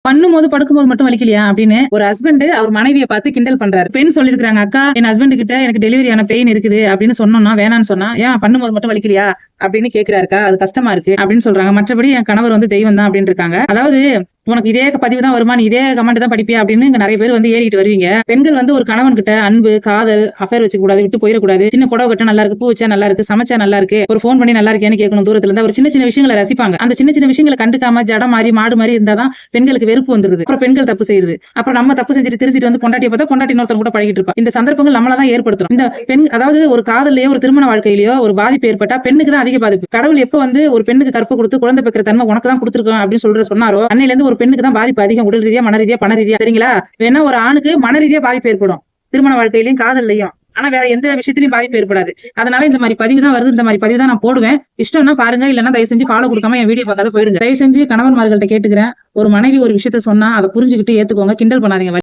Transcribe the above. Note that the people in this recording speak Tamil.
பண்ணும்போது படுக்கும்போது மட்டும் வலிக்கலையா அப்படின்னு ஒரு ஹஸ்பண்ட் அவர் மனைவியை பார்த்து கிண்டல் பண்றாரு. பெண் சொல்லிருக்காங்க, அக்கா என் ஹஸ்பண்ட் கிட்ட எனக்கு டெலிவரி ஆன பெயின் இருக்குது அப்படின்னு சொன்னோம்னா வேணான்னு சொன்னா, ஏன் பண்ணும்போது மட்டும் வலிக்கலையா அப்படின்னு கேக்குறாருக்கா, அது கஷ்டமா இருக்கு அப்படின்னு சொல்றாங்க. மற்றபடி என் கணவர் வந்து தெய்வம் தான் அப்படின்னு இருக்காங்க. அதாவது உனக்கு இதே பதிவு தான் வருமா, நீ இதே கமெண்ட் தான் படிப்பியா அப்படின்னு இங்க நிறைய பேர் வந்து ஏறிட்டு வருவீங்க. பெண்கள் வந்து ஒரு கணவன் கிட்ட அன்பு, காதல், அஃபேர் வச்சுக்க கூடாது, விட்டு போயிடக்கூடாது. சின்ன புடவை கட்ட நல்லா இருக்கு, பூ வச்சா நல்லா இருக்கு, சமைச்சா நல்லா இருக்கு, ஒரு போன் பண்ணி நல்லா இருக்கேன்னு கேட்கணும். தூரத்துல இருந்தா ஒரு சின்ன சின்ன விஷயங்களை ரசிப்பாங்க. அந்த சின்ன சின்ன விஷயங்களை கண்டுக்காம ஜட மாதிரி மாடு மாதிரி இருந்தாதான் பெண்களுக்கு வெறுப்பு வந்துருது. அப்புறம் பெண்கள் தப்பு செய்யுது. அப்புறம் நம்ம தப்பு செஞ்சுட்டு திருந்திட்டு வந்து பொண்டாட்டியை பார்த்தா பொண்டாட்டி இன்னொருத்தன் கூட பழகிட்டு இருப்பா. இந்த சந்தர்ப்பங்கள் நம்மளதான் ஏற்படுத்தும். இந்த பெண் அதாவது ஒரு காதலையோ ஒரு திருமண வாழ்க்கையிலயோ ஒரு பாதிப்பு ஏற்பட்டா பெண்ணுக்கு தான் அதிக பாதிப்பு. கடவுள் எப்ப வந்து ஒரு பெண்ணுக்கு கற்பு கொடுத்து குழந்தை பெக்கிற தன்மை உனக்கு தான் கொடுத்துருக்கோம் அப்படின்னு சொன்னாரோ அன்னையில இருந்து ஒரு பெண்ணுக்கு தான் பாதிப்பு அதிகம். உடல் ரீதியா, மன ரீதியா, பண ரீதியா. சரிங்களா? வேணா ஒரு ஆணுக்கு மன ரீதியா பாதிப்பு ஏற்படும் திருமண வாழ்க்கையிலயும் காதல்லையும். ஆனா வேற எந்த விஷயத்திலயும் பாதிப்பு ஏற்படாது. அதனால இந்த மாதிரி பதிவு தான் வருது. இந்த மாதிரி பதிவு தான் நான் போடுவேன். இஷ்டம்னா பாருங்க, இல்லன்னா தயவு செஞ்சு ஃபாலோ கொடுக்காம என் வீடியோ பார்க்காத போயிடுங்க. தயவு செஞ்சு கணவன்மார்கள்ட்ட கேட்டுக்கிறேன், ஒரு மனைவி ஒரு விஷயத்த சொன்னா அதை புரிஞ்சுக்கிட்டு ஏத்துக்கோங்க. கிண்டல் பண்ணாதீங்க.